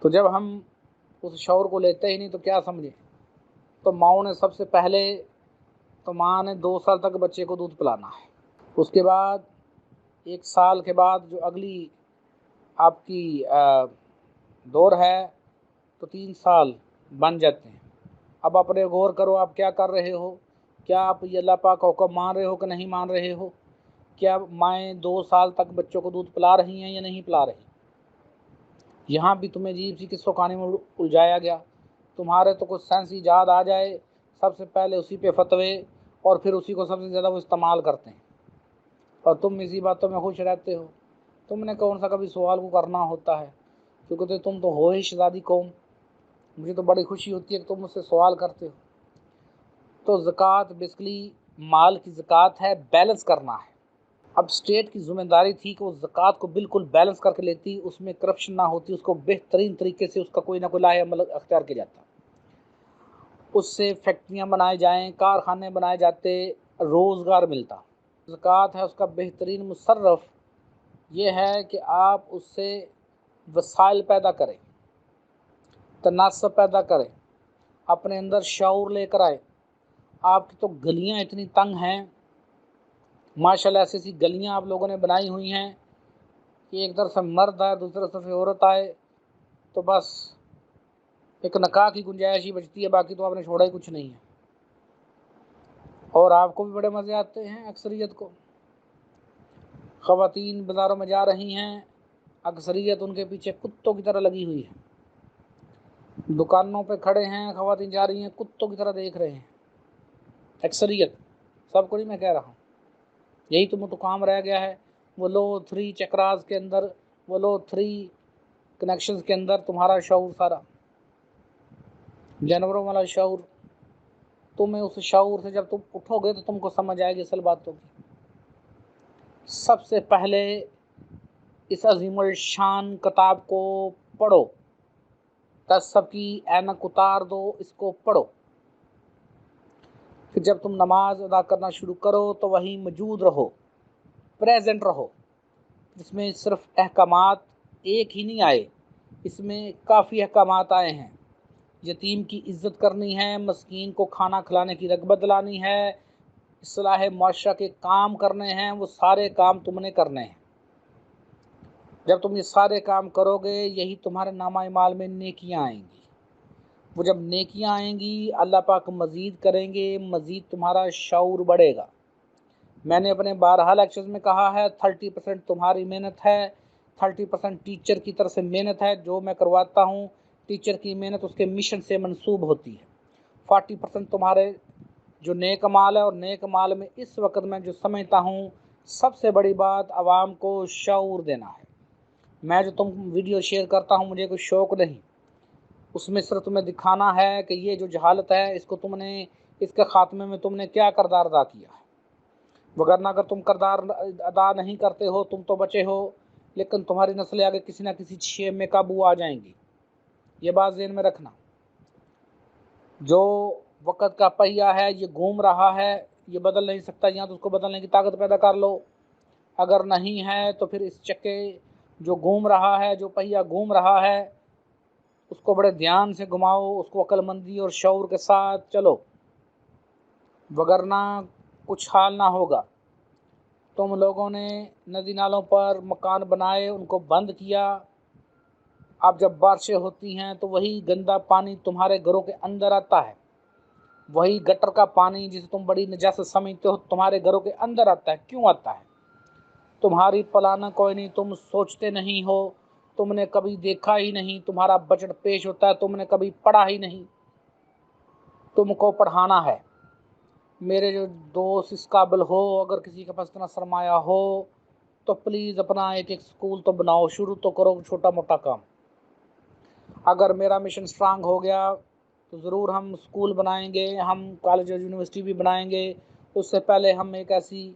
تو جب ہم اس شعور کو لیتے ہی نہیں تو کیا سمجھیں؟ تو ماؤں نے سب سے پہلے تو ماں نے 2 سال تک بچے کو دودھ پلانا ہے، اس کے بعد 1 سال کے بعد جو اگلی آپ کی دور ہے تو 3 سال بن جاتے ہیں۔ اب اپنے غور کرو آپ کیا کر رہے ہو، کیا آپ یہ اللہ پاک کا حکم مان رہے ہو کہ نہیں مان رہے ہو؟ کیا مائیں 2 سال تک بچوں کو دودھ پلا رہی ہیں یا نہیں پلا رہی؟ یہاں بھی تمہیں عجیب سی قصہ کہانی میں الجھایا گیا۔ تمہارے تو کچھ سائنسی ایجاد آ جائے، سب سے پہلے اسی پہ فتوے اور پھر اسی کو سب سے زیادہ وہ استعمال کرتے ہیں، اور تم اسی باتوں میں خوش رہتے ہو۔ تم نے کون سا کبھی سوال کو کرنا ہوتا ہے؟ کیونکہ تم تو ہو ہی شہزادی قوم، مجھے تو بڑی خوشی ہوتی ہے کہ تم مجھ سے سوال کرتے ہو۔ تو زکوٰۃ بیسکلی مال کی زکوٰۃ ہے، بیلنس کرنا ہے۔ اب اسٹیٹ کی ذمہ داری تھی کہ وہ زکوٰۃ کو بالکل بیلنس کر کے لیتی، اس میں کرپشن نہ ہوتی، اس کو بہترین طریقے سے اس کا کوئی نہ کوئی لاہے عمل اختیار کیا جاتا، اس سے فیکٹریاں بنائے جائیں، کارخانے بنائے جاتے، روزگار ملتا۔ زکوٰۃ ہے اس کا بہترین مصرف یہ ہے کہ آپ اس سے وسائل پیدا کریں، تناسب پیدا کریں، اپنے اندر شعور لے کر آئے۔ آپ کی تو گلیاں اتنی تنگ ہیں ماشاءاللہ، ایسی ایسی گلیاں آپ لوگوں نے بنائی ہوئی ہیں کہ ایک طرف سے مرد آئے دوسری طرف سے عورت آئے تو بس ایک نکاح کی گنجائش ہی بچتی ہے، باقی تو آپ نے چھوڑا ہی کچھ نہیں ہے۔ اور آپ کو بھی بڑے مزے آتے ہیں، اکثریت کو۔ خواتین بازاروں میں جا رہی ہیں، اکثریت ان کے پیچھے کتوں کی طرح لگی ہوئی ہے۔ دکانوں پہ کھڑے ہیں، خواتین جا رہی ہیں، کتوں کی طرح دیکھ رہے ہیں۔ اکثریت، سب کو نہیں میں کہہ رہا ہوں، یہی تو کام رہ گیا ہے۔ وہ لو 3 چکراز کے اندر، وہ لو 3 کنیکشنز کے اندر تمہارا شعور سارا جانوروں والا شعور، تمہیں اس شعور سے جب تم اٹھو گے تو تم کو سمجھ آئے گی اصل باتوں کی۔ سب سے پہلے اس عظیم الشان کتاب کو پڑھو، تصوف کی اینک اتار دو، اس کو پڑھو۔ پھر جب تم نماز ادا کرنا شروع کرو تو وہیں موجود رہو، پریزنٹ رہو۔ اس میں صرف احکامات ایک ہی نہیں آئے، اس میں کافی احکامات آئے ہیں۔ یتیم کی عزت کرنی ہے، مسکین کو کھانا کھلانے کی رغبت دلانی ہے، اصلاح معاشرہ کے کام کرنے ہیں، وہ سارے کام تم نے کرنے ہیں۔ جب تم یہ سارے کام کرو گے یہی تمہارے نامہ اعمال میں نیکیاں آئیں گی۔ وہ جب نیکیاں آئیں گی اللہ پاک مزید کریں گے، مزید تمہارا شعور بڑھے گا۔ میں نے اپنے بارہا لیکچرز میں کہا ہے 30% تمہاری محنت ہے، 30% ٹیچر کی طرف سے محنت ہے، جو میں کرواتا ہوں ٹیچر کی محنت اس کے مشن سے منسوب ہوتی ہے۔ 40% تمہارے جو نیک مال ہے، اور نیک مال میں اس وقت میں جو سمجھتا ہوں سب سے بڑی بات عوام کو شعور دینا ہے۔ میں جو تم ویڈیو شیئر کرتا ہوں مجھے کوئی شوق نہیں، اس میں صرف تمہیں دکھانا ہے کہ یہ جو جہالت ہے اس کو تم نے، اس کے خاتمے میں تم نے کیا کردار ادا کیا ہے۔ وگرنہ اگر تم کردار ادا نہیں کرتے ہو تم تو بچے ہو، لیکن تمہاری نسلیں آگے کسی نہ کسی شے میں قابو آ جائیں گی، یہ بات ذہن میں رکھنا۔ جو وقت کا پہیہ ہے یہ گھوم رہا ہے، یہ بدل نہیں سکتا، یہاں تو اس کو بدلنے کی طاقت پیدا کر لو، اگر نہیں ہے تو پھر اس چکے جو گھوم رہا ہے، جو پہیہ گھوم رہا ہے اس کو بڑے دھیان سے گھماؤ، اس کو عقل مندی اور شعور کے ساتھ چلو، وگرنہ کچھ حال نہ ہوگا۔ تم لوگوں نے ندی نالوں پر مکان بنائے، ان کو بند کیا، اب جب بارشیں ہوتی ہیں تو وہی گندا پانی تمہارے گھروں کے اندر آتا ہے، وہی گٹر کا پانی جسے تم بڑی نجاست سمجھتے ہو تمہارے گھروں کے اندر آتا ہے۔ کیوں آتا ہے؟ تمہاری پلانا کوئی نہیں، تم سوچتے نہیں ہو، تم نے کبھی دیکھا ہی نہیں، تمہارا بجٹ پیش ہوتا ہے تم نے کبھی پڑھا ہی نہیں، تم کو پڑھانا ہے۔ میرے جو دوست اس قابل ہو، اگر کسی کے پاس اتنا سرمایہ ہو تو پلیز اپنا ایک سکول تو بناؤ، شروع تو کرو چھوٹا موٹا کام۔ اگر میرا مشن سٹرانگ ہو گیا تو ضرور ہم سکول بنائیں گے، ہم کالج اور یونیورسٹی بھی بنائیں گے۔ اس سے پہلے ہم ایک ایسی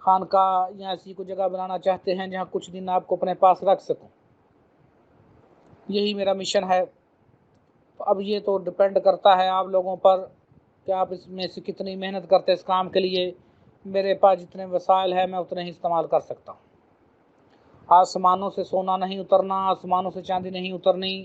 خانقاہ یا ایسی کوئی جگہ بنانا چاہتے ہیں جہاں کچھ دن آپ کو اپنے پاس رکھ سکوں، یہی میرا مشن ہے۔ اب یہ تو ڈپینڈ کرتا ہے آپ لوگوں پر کہ آپ اس میں سے کتنی محنت کرتے اس کام کے لیے۔ میرے پاس جتنے وسائل ہیں میں اتنے ہی استعمال کر سکتا ہوں۔ آسمانوں سے سونا نہیں اترنا، آسمانوں سے چاندی نہیں اترنی،